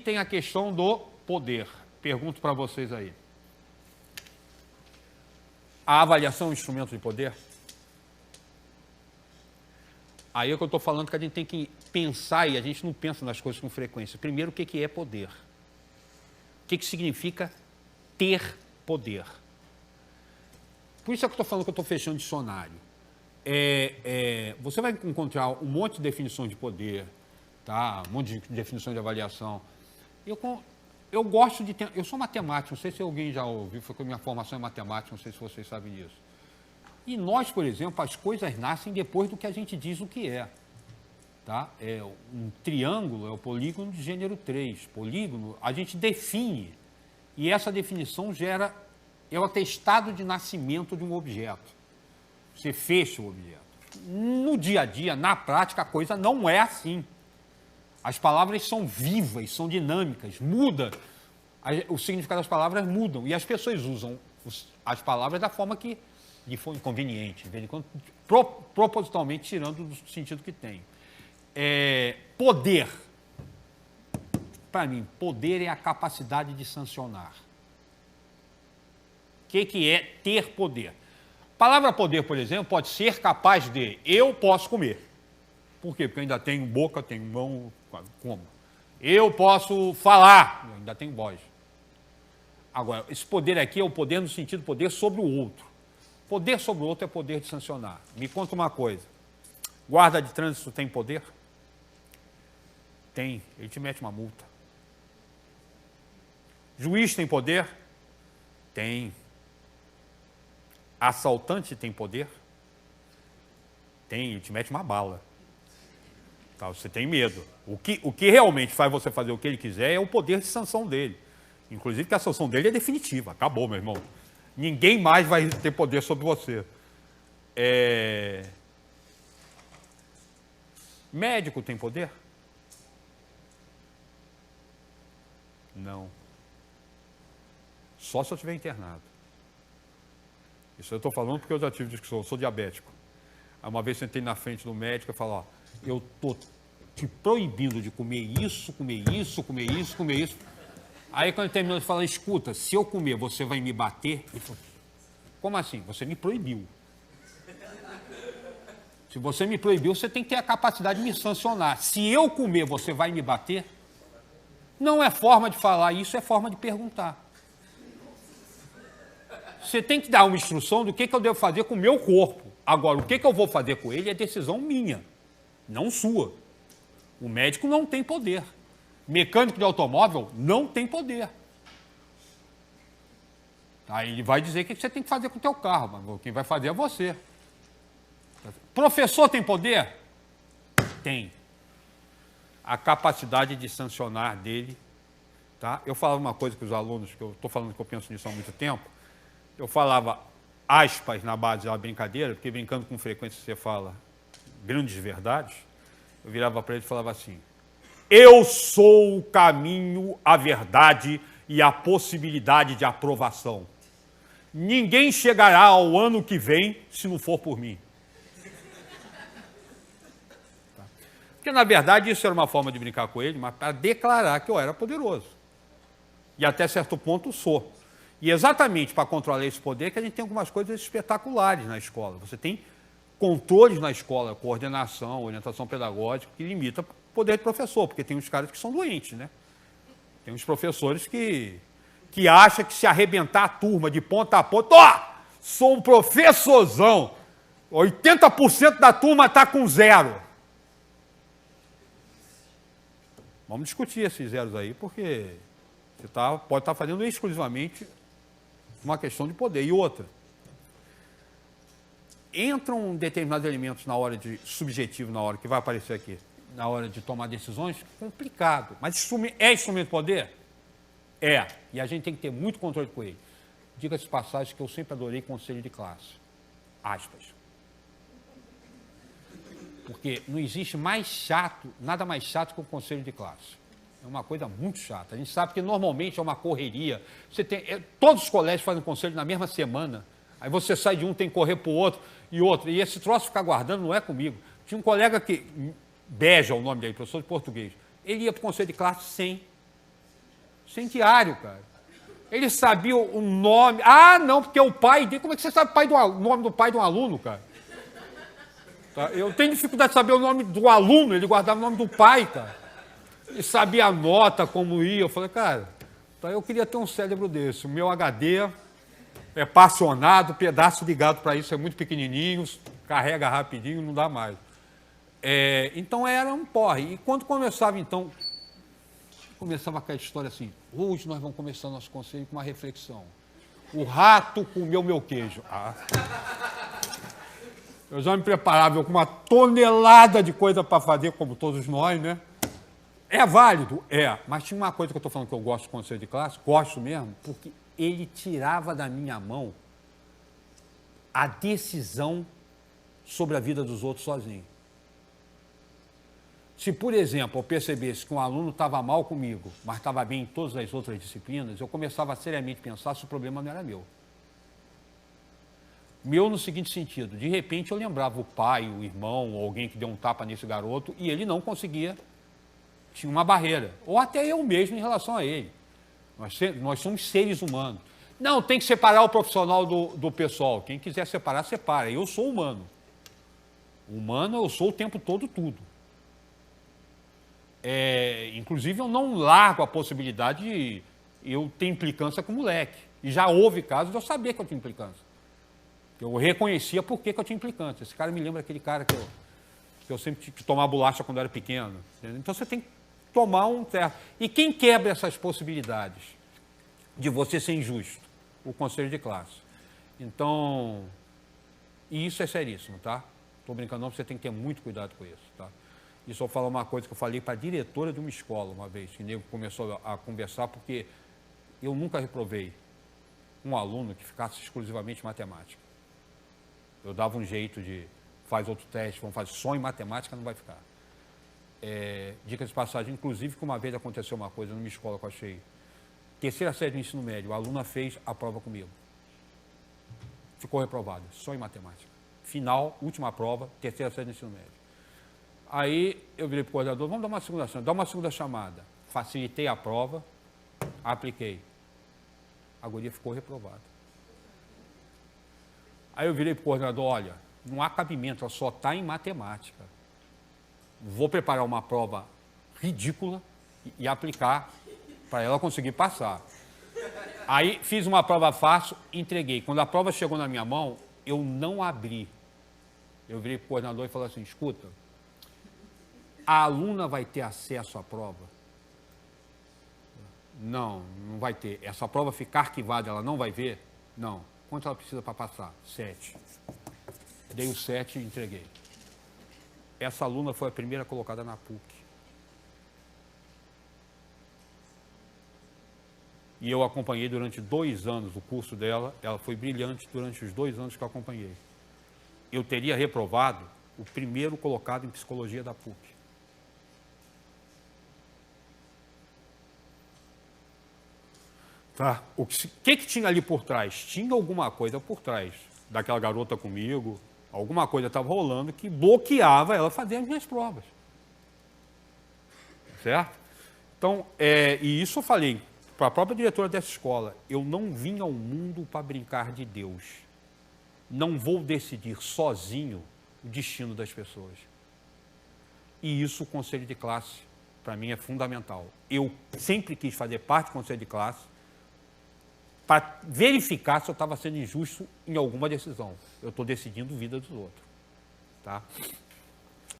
tem a questão do poder. Pergunto para vocês aí. A avaliação é um instrumento de poder? Aí é que eu estou falando que a gente tem que pensar, e a gente não pensa nas coisas com frequência. Primeiro, o que é poder? O que significa ter poder? Por isso é que eu estou falando que eu estou fechando dicionário. Você vai encontrar um monte de definições de poder, tá? Um monte de definições de avaliação. Eu gosto de ter... Eu sou matemático, não sei se alguém já ouviu, foi que a minha formação é matemática, não sei se vocês sabem disso. E nós, por exemplo, as coisas nascem depois do que a gente diz o que é. Tá? Um triângulo é o polígono de gênero 3. Polígono, a gente define, e essa definição é o atestado de nascimento de um objeto. Você fecha o objeto. No dia a dia, na prática, a coisa não é assim. As palavras são vivas, são dinâmicas, muda. O significado das palavras mudam. E as pessoas usam as palavras da forma que lhe for inconveniente, propositalmente tirando do sentido que tem. Poder. Para mim, poder é a capacidade de sancionar. O que é ter poder? A palavra poder, por exemplo, pode ser capaz de eu posso comer. Por quê? Porque eu ainda tenho boca, tenho mão, como? Eu posso falar, eu ainda tenho voz. Agora, esse poder aqui é o poder no sentido de poder sobre o outro. Poder sobre o outro é poder de sancionar. Me conta uma coisa. Guarda de trânsito tem poder? Tem. Ele te mete uma multa. Juiz tem poder? Tem. Assaltante tem poder? Tem. Ele te mete uma bala. Tá, você tem medo. O que realmente faz você fazer o que ele quiser é o poder de sanção dele. Inclusive que a sanção dele é definitiva. Acabou, meu irmão. Ninguém mais vai ter poder sobre você. Médico tem poder? Não. Só se eu estiver internado. Isso eu estou falando porque eu já tive discussão. Eu sou diabético. Aí uma vez sentei na frente do médico e falei, ó, eu estou te proibindo de comer isso, comer isso, comer isso, comer isso. Aí quando ele terminou de falar, escuta, se eu comer, você vai me bater? Ele falou, como assim? Você me proibiu. Se você me proibiu, você tem que ter a capacidade de me sancionar. Se eu comer, você vai me bater? Não é forma de falar isso, é forma de perguntar. Você tem que dar uma instrução do que eu devo fazer com o meu corpo. Agora, o que eu vou fazer com ele é decisão minha, não sua. O médico não tem poder. Mecânico de automóvel não tem poder. Aí ele vai dizer o que você tem que fazer com o teu carro, mas quem vai fazer é você. Professor tem poder? Tem. A capacidade de sancionar dele. Tá? Eu falava uma coisa com os alunos, que eu estou falando que eu penso nisso há muito tempo. Eu falava aspas na base da brincadeira, porque brincando com frequência você fala grandes verdades. Eu virava para ele e falava assim, eu sou o caminho, a verdade e a possibilidade de aprovação. Ninguém chegará ao ano que vem se não for por mim. Porque, na verdade, isso era uma forma de brincar com ele, mas para declarar que eu era poderoso. E até certo ponto sou. E exatamente para controlar esse poder que a gente tem algumas coisas espetaculares na escola. Você tem controles na escola, coordenação, orientação pedagógica, que limita o poder do professor, porque tem uns caras que são doentes, né? Tem uns professores que acham que se arrebentar a turma de ponta a ponta, sou um professorzão, 80% da turma está com 0. Vamos discutir esses zeros aí, porque você pode estar fazendo exclusivamente uma questão de poder. E outra, entram determinados elementos na hora de subjetivo, na hora que vai aparecer aqui, na hora de tomar decisões, complicado. Mas é instrumento de poder? É. E a gente tem que ter muito controle com ele. Diga-se de passagem que eu sempre adorei conselho de classe. Aspas. Porque não existe mais chato, nada mais chato que o conselho de classe. É uma coisa muito chata. A gente sabe que normalmente é uma correria. Todos os colégios fazem conselho na mesma semana. Aí você sai de um, tem que correr para o outro e outro. E esse troço ficar guardando não é comigo. Tinha um colega que, Beja o nome dele, professor de português, ele ia para o conselho de classe sem incendiário, cara. Ele sabia o nome. Ah, não, porque é o pai dele. Como é que você sabe o nome do pai de um aluno, cara? Tá? Eu tenho dificuldade de saber o nome do aluno, ele guardava o nome do pai, cara. Ele sabia a nota, como ia. Eu falei, cara, tá, eu queria ter um cérebro desse. O meu HD é passionado, pedaço ligado para isso é muito pequenininho, carrega rapidinho, não dá mais. Então era um porre. E quando começava, então, começava aquela história assim, hoje nós vamos começar nosso conselho com uma reflexão. O rato comeu meu queijo. Eu já me preparava com uma tonelada de coisa para fazer, como todos nós, né? É válido? É. Mas tinha uma coisa que eu estou falando que eu gosto do conselho de classe, gosto mesmo, porque ele tirava da minha mão a decisão sobre a vida dos outros sozinho. Se, por exemplo, eu percebesse que um aluno estava mal comigo, mas estava bem em todas as outras disciplinas, eu começava a seriamente pensar se o problema não era meu. Meu no seguinte sentido, de repente eu lembrava o pai, o irmão, ou alguém que deu um tapa nesse garoto e ele não conseguia, tinha uma barreira. Ou até eu mesmo em relação a ele. Nós somos seres humanos. Não, tem que separar o profissional do pessoal. Quem quiser separar, separa. Eu sou humano. Humano, eu sou o tempo todo tudo. Inclusive, eu não largo a possibilidade de eu ter implicância com o moleque. E já houve casos de eu saber que eu tinha implicância. Eu reconhecia por que eu tinha implicância. Esse cara me lembra aquele cara que eu sempre tive que tomar bolacha quando eu era pequeno. Entendeu? Então, você tem que tomar um certo. E quem quebra essas possibilidades de você ser injusto? O conselho de classe. Então, e isso é seríssimo, tá? Estou brincando não, você tem que ter muito cuidado com isso, tá? Isso eu vou falar uma coisa que eu falei para a diretora de uma escola uma vez, que o nego começou a conversar, porque eu nunca reprovei um aluno que ficasse exclusivamente em matemática. Eu dava um jeito de, faz outro teste, vamos fazer só em matemática, não vai ficar. Dicas de passagem, inclusive que uma vez aconteceu uma coisa numa escola que eu achei, terceira série do ensino médio, a aluna fez a prova comigo. Ficou reprovada, só em matemática. Final, última prova, terceira série do ensino médio. Aí eu virei para o coordenador, vamos dar uma segunda chance, dá uma segunda chamada. Facilitei a prova, apliquei. A guria ficou reprovada. Aí eu virei para o coordenador, olha, não há cabimento, ela só está em matemática. Vou preparar uma prova ridícula e aplicar para ela conseguir passar. Aí fiz uma prova fácil, entreguei. Quando a prova chegou na minha mão, eu não abri. Eu virei para o coordenador e falei assim, escuta, a aluna vai ter acesso à prova? Não, não vai ter. Essa prova ficar arquivada, ela não vai ver? Não. Quanto ela precisa para passar? 7. Dei o 7 e entreguei. Essa aluna foi a primeira colocada na PUC. E eu acompanhei durante 2 anos o curso dela. Ela foi brilhante durante os 2 anos que eu acompanhei. Eu teria reprovado o primeiro colocado em psicologia da PUC. Tá? O que tinha ali por trás? Tinha alguma coisa por trás daquela garota comigo, alguma coisa estava rolando que bloqueava ela fazer as minhas provas. Certo? Então, e isso eu falei para a própria diretora dessa escola, eu não vim ao mundo para brincar de Deus. Não vou decidir sozinho o destino das pessoas. E isso o conselho de classe, para mim, é fundamental. Eu sempre quis fazer parte do conselho de classe para verificar se eu estava sendo injusto em alguma decisão. Eu estou decidindo a vida dos outros. Tá?